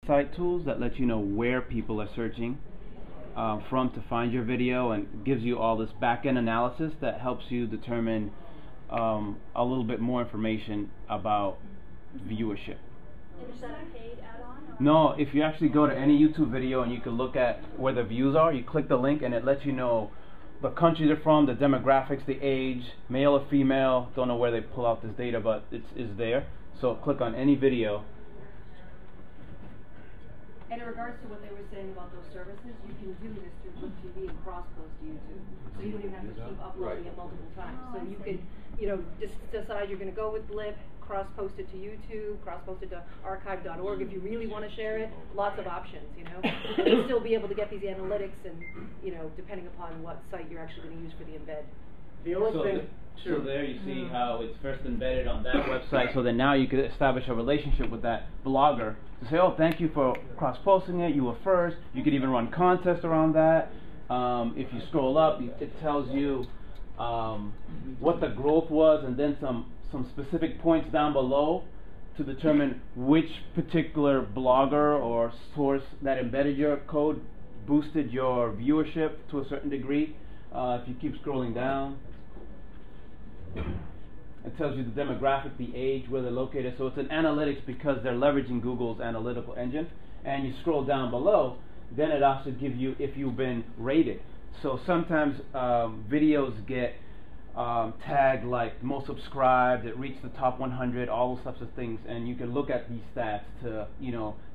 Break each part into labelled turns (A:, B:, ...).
A: insight tools that let you know where people are searching from to find your video, and gives you all this back-end analysis that helps you determine a little bit more information about viewership.
B: Is that a paid add-on?
A: No, if you actually go to any YouTube video and you can look at where the views are, you click the link and it lets you know the country they're from, the demographics, the age, male or female. Don't know where they pull out this data, but it's there. So click on any video.
C: And in regards to what they were saying about those services, you can do this through Blip TV and cross-post to YouTube. So you don't even have to keep uploading it multiple times. So you could, just decide you're going to go with Blip, cross-post it to YouTube, cross-post it to archive.org if you really want to share it. Lots of options, And you'll still be able to get these analytics and, depending upon what site you're actually going to use for the embed.
D: The only thing...
A: So there you see how it's first embedded on that website, so then now you could establish a relationship with that blogger to say, oh, thank you for cross-posting it, you were first. You could even run contests around that. If you scroll up, it tells you what the growth was, and then some specific points down below to determine which particular blogger or source that embedded your code boosted your viewership to a certain degree. If you keep scrolling down, it tells you the demographic, the age, where they're located. So it's an analytics because they're leveraging Google's analytical engine. And you scroll down below, then it also gives you if you've been rated. So sometimes videos get tagged like most subscribed, it reached the top 100, all those types of things, and you can look at these stats to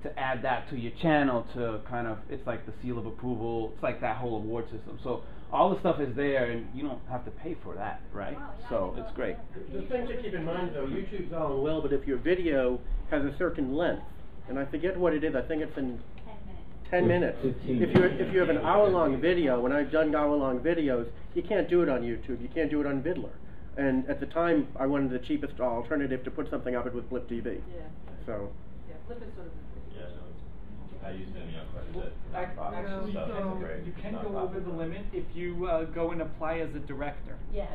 A: to add that to your channel to kind of, it's like the seal of approval. It's like that whole award system. So all the stuff is there, and you don't have to pay for that, right?
B: Wow, yeah,
A: so it's great.
D: The thing to keep in mind, though, YouTube's all and well, but if your video has a certain length, and I forget what it is, I think it's in 10 minutes.
E: 15.
D: If you have an hour-long video, when I've done hour-long videos, you can't do it on YouTube. You can't do it on Vidler. And at the time, I wanted the cheapest alternative to put something up it with Blip TV.
C: Yeah.
D: So.
C: Yeah, Blip is sort of.
F: Yeah, no, I used Vimeo quite a bit.
G: Actually, you can go over the limit if you go and apply as a director.
B: Yeah.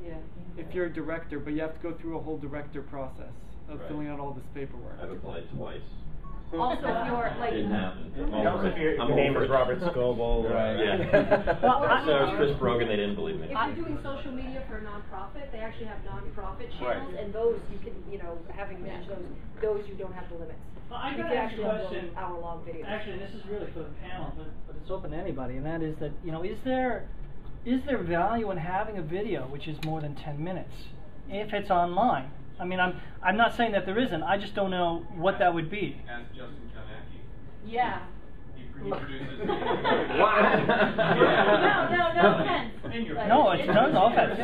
C: Yeah.
G: If you're a director, but you have to go through a whole director process of
F: Right.
G: filling out all this paperwork.
F: I've applied twice.
C: Also, if you're like.
F: Didn't happen.
E: Helps if your name is Robert Scoble.
A: Right.
F: Yeah.
C: Well,
F: So it was Chris Brogan, they didn't believe me.
C: If you're doing social media for a nonprofit, they actually have nonprofit channels,
E: Right.
C: and those you can, having managed those you don't have the limits.
H: Well, I
C: You
H: got
C: can
H: a
C: actually have
H: question.
C: hour-long videos.
H: Actually, this is really for the panel, but it's open to anybody, and that is that, is there value in having a video which is more than 10 minutes if it's online? I mean, I'm not saying that there isn't. I just don't know what that would be.
I: Ask Justin Kanaki.
C: Yeah.
I: He produces.
B: No offense.
I: In your face.
H: No, it's not no offense.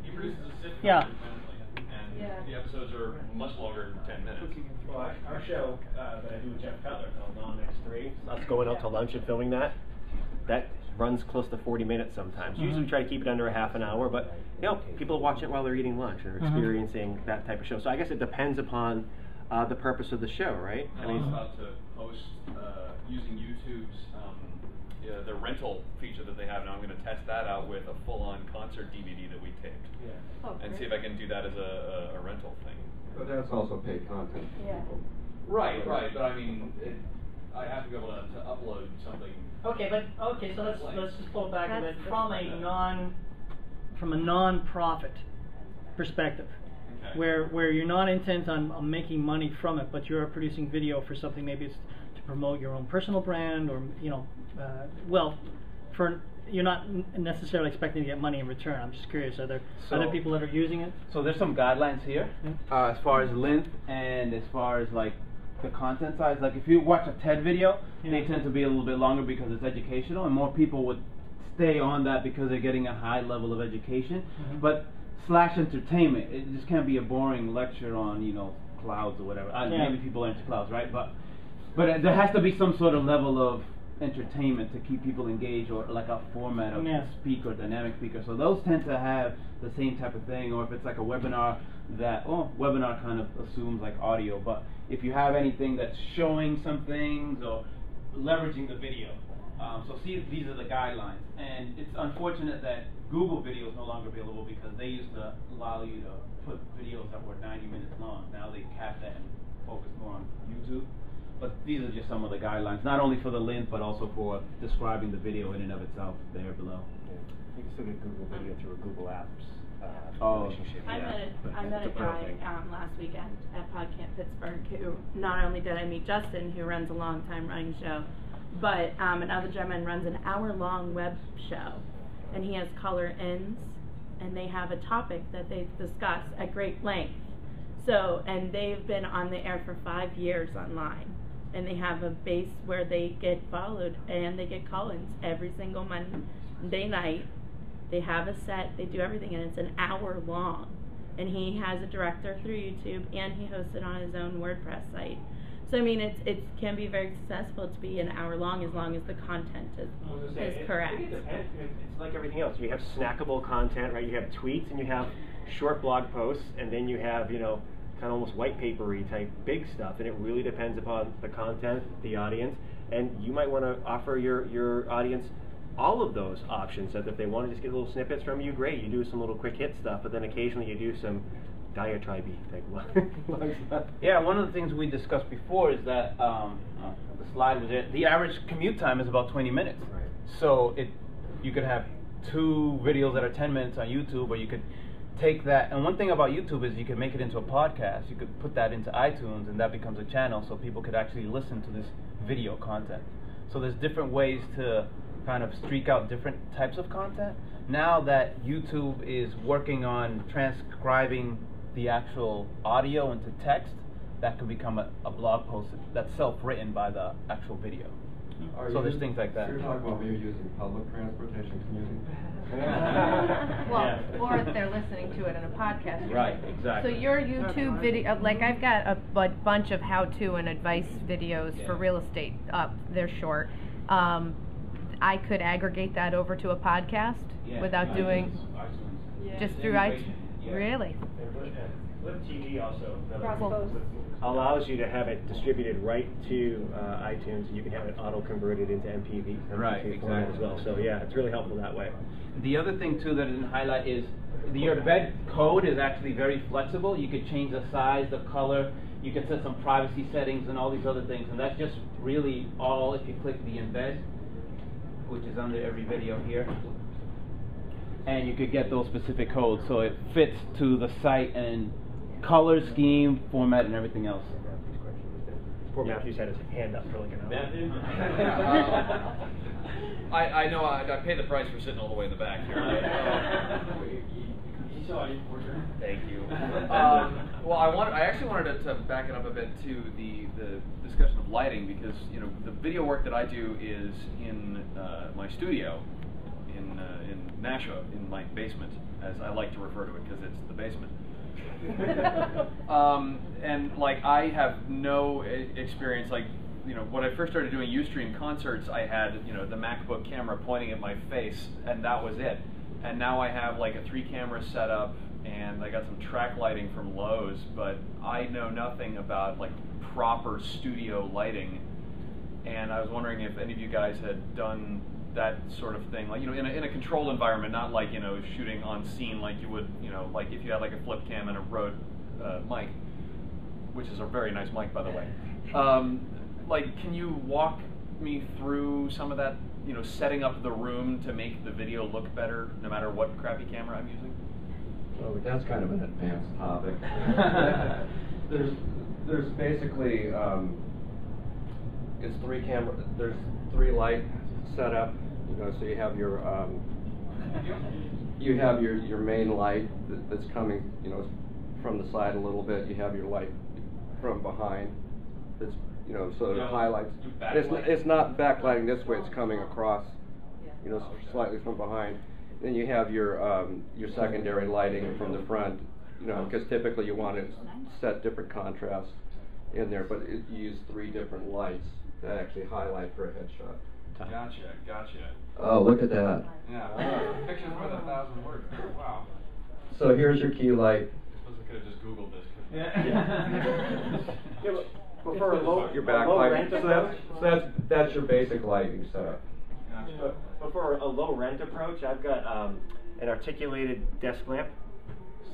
I: He produces a sitcom
H: Yeah.
I: independently, and the episodes are much longer than 10 minutes.
E: Well, our show that I do with Jeff Cutler called On X3, us going out to lunch and filming that runs close to 40 minutes sometimes. Usually we try to keep it under a half an hour, but people watch it while they're eating lunch and are experiencing that type of show. So I guess it depends upon the purpose of the show, right?
I: I was about to post using YouTube's the rental feature that they have. Now I'm going to test that out with a full-on concert DVD that we taped, and see if I can do that as a rental thing.
J: But that's also paid content.
B: Yeah.
I: Right. But I mean, I have to be able to upload something.
H: So let's just pull it back a bit from a non-profit perspective,
I: Okay.
H: where you're not intent on making money from it, but you're producing video for something. Maybe it's to promote your own personal brand, or you're not necessarily expecting to get money in return. I'm just curious, are there other people that are using it?
A: So there's some guidelines here as far as length and as far as like the content size. Like if you watch a TED video, they tend to be a little bit longer because it's educational, and more people would stay on that because they're getting a high level of education. But / entertainment, it just can't be a boring lecture on clouds or whatever. Maybe people are into clouds, right? But there has to be some sort of level of entertainment to keep people engaged, or like a format of speaker, dynamic speaker. So those tend to have the same type of thing. Or if it's like a webinar, webinar kind of assumes like audio. But if you have anything that's showing some things or leveraging the video, so see, these are the guidelines. And it's unfortunate that Google Video is no longer available, because they used to allow you to put videos that were 90 minutes long. Now they cap that and focus more on YouTube. but these are just some of the guidelines, not only for the length, but also for describing the video in and of itself there below.
E: Yeah. You can still get Google Video through a Google Apps relationship.
B: I
E: Yeah.
B: met a guy last weekend at PodCamp Pittsburgh who not only did I meet Justin, who runs a long time running show, but another gentleman runs an hour-long web show, and he has caller ins, and they have a topic that they discuss at great length. So, and they've been on the air for 5 years online, and they have a base where they get followed and they get call-ins every single Monday night. They have a set, they do everything, and it's an hour long. And he has a director through YouTube, and he hosts it on his own WordPress site. So I mean, it can be very successful to be an hour long as the content is correct.
E: It depends. It's like everything else. You have snackable content, right? You have tweets, and you have short blog posts, and then you have, you know, kind of almost white papery type big stuff, and it really depends upon the content, the audience, and you might want to offer your audience all of those options, so that if they want to just get little snippets from you, great, you do some little quick hit stuff, but then occasionally you do some diatribe type long stuff.
A: Yeah, one of the things we discussed before is that the slide was there. The average commute time is about 20 minutes.
E: Right.
A: So you could have 2 videos that are 10 minutes on YouTube, or you could take that. And one thing about YouTube is you could make it into a podcast. You could put that into iTunes, and that becomes a channel, so people could actually listen to this video content. So there's different ways to kind of streak out different types of content. Now that YouTube is working on transcribing the actual audio into text, that could become a blog post that's self-written by the actual video. So there's things like that.
J: So you're talking about maybe using public transportation commuting?
K: Well, or if they're listening to it in a podcast.
A: Right, exactly.
K: So your YouTube video, like I've got a bunch of how-to and advice videos for real estate up. They're short. I could aggregate that over to a podcast without doing just through iTunes.
A: Yeah.
K: Really?
E: Flip TV also
C: Cross-post.
E: allows you to have it distributed right to iTunes, and you can have it auto-converted into MPV,
A: Right,
E: format
A: exactly.
E: as well. So yeah, it's really helpful that way.
A: The other thing too that I didn't highlight is your embed code is actually very flexible. You could change the size, the color, you can set some privacy settings and all these other things, and that's just really all if you click the embed, which is under every video here. And you could get those specific codes, so it fits to the site and color scheme, format, and everything else.
E: Poor Matthew's had his hand up for like an hour.
I: Matthew? I know I pay the price for sitting all the way in the back here. Thank you. Well, I actually wanted to back it up a bit to the discussion of lighting, because the video work that I do is in my studio in Nashua, in my basement, as I like to refer to it, because it's the basement. And like I have no experience. Like when I first started doing Ustream concerts, I had the MacBook camera pointing at my face, and that was it. And now I have like a 3-camera setup, and I got some track lighting from Lowe's, but I know nothing about like proper studio lighting. And I was wondering if any of you guys had done that sort of thing, like in a controlled environment, not like shooting on scene like you would like if you had like a flip cam and a Rode mic, which is a very nice mic, by the way. Like, can you walk me through some of that, setting up the room to make the video look better, no matter what crappy camera I'm using?
J: Well, that's kind of an advanced topic. There's basically it's 3 camera. There's 3 light setup. So you have your main light that's coming from the side a little bit. You have your light from behind that's so it highlights. It's not backlighting this way. It's coming across slightly from behind. Then you have your secondary lighting from the front, because typically you want to set different contrasts in there, but you use 3 different lights that actually highlight for a headshot.
I: Gotcha.
J: Oh, look at that.
I: Yeah, pictures worth 1,000 words. Wow.
J: So here's your key light.
I: I suppose we could have just Googled this.
E: But for a low,
J: Your backlight. So that's your basic lighting setup.
I: Gotcha.
E: But for a low rent approach, I've got an articulated desk lamp.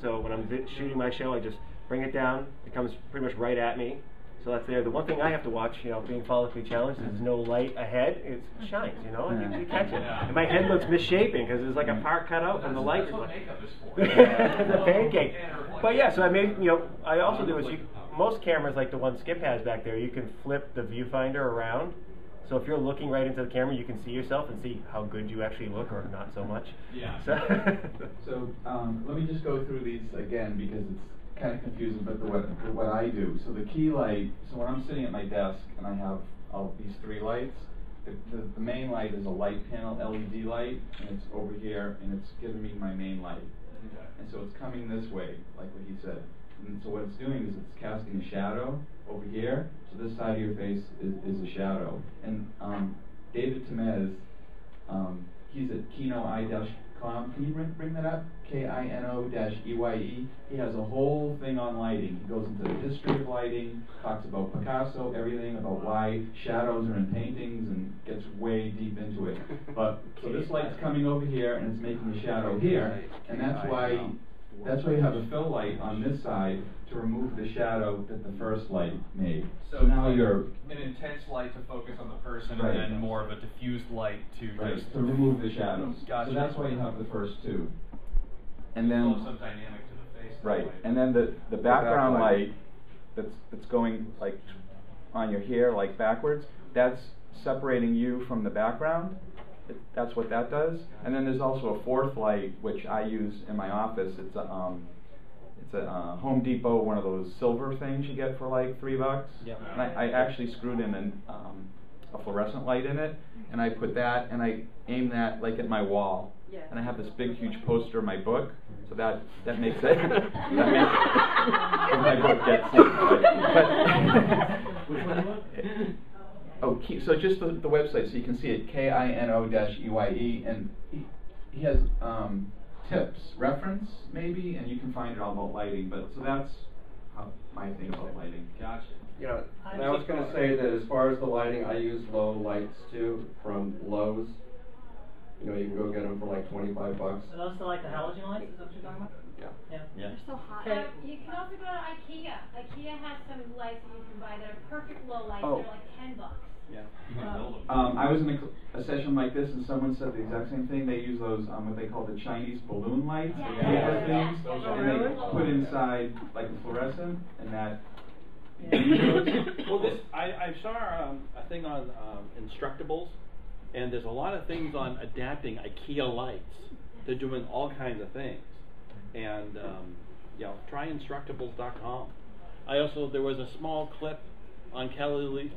E: So when I'm shooting my show, I just bring it down. It comes pretty much right at me. So So that's there. The one thing I have to watch, being follically challenged, is no light ahead. It shines, you catch it. And my head looks misshapen because there's like a part cut out from the light.
I: That's what makeup is for.
E: The pancake. But yeah, so I made, I also do is most cameras like the one Skip has back there, you can flip the viewfinder around. So if you're looking right into the camera, you can see yourself and see how good you actually look, or not so much.
I: Yeah.
L: So let me just go through these again because it's kind of confusing, but what I do. So the key light, so when I'm sitting at my desk and I have all these 3 lights, the main light is a light panel LED light, and it's over here, and it's giving me my main light. Okay. And so it's coming this way, like what he said. And so what it's doing is it's casting a shadow over here. So this side of your face is a shadow. And David Temez, he's at kino-i.com. Can you bring that up? KINO-EYE. He has a whole thing on lighting. He goes into the history of lighting, talks about Picasso, everything about why shadows are in paintings, and gets way deep into it. But so this light's coming over here, and it's making a shadow here, and that's why you have a fill light on this side to remove the shadow that the first light made.
I: So now you're an intense light to focus on the person,
L: right,
I: and then more of a diffused light to just
L: to remove the shadows.
I: Gotcha.
L: So that's why you have the first 2. And then
I: some dynamic to the face.
L: right, and then the background light that's going like on your hair, like backwards, that's separating you from the background. That's what that does. And then there's also a 4th light which I use in my office. It's a Home Depot, one of those silver things you get for like $3.
E: Yep.
L: And I actually screwed in a fluorescent light in it, and I put that and I aim that like at my wall. Yeah. And I have this big huge poster of my book, so that makes it my book gets it. Which one? Oh, so just the website, so you can see it, KINO-EYE, and he has tips, reference maybe, and you can find it all about lighting. But so that's my thing about lighting.
I: Gotcha.
J: Yeah, and I was going to say that as far as the lighting, I use low lights too from Lowe's. You can go get them for like $25.
H: Are those like the halogen lights? Is that what you're talking about?
J: Yeah.
H: They're
M: so hot. You can also go to IKEA. IKEA has some lights that you can buy that are perfect low lights.
L: Oh.
M: They're like $10.
I: Yeah. You can build them.
L: I was in a session like this, and someone said the exact same thing. They use those what they call the Chinese balloon lights, the paper things, and they put inside like a fluorescent, and that.
N: Well, I saw a thing on Instructables, and there's a lot of things on adapting IKEA lights. They're doing all kinds of things, and try Instructables.com. There was a small clip on Kelly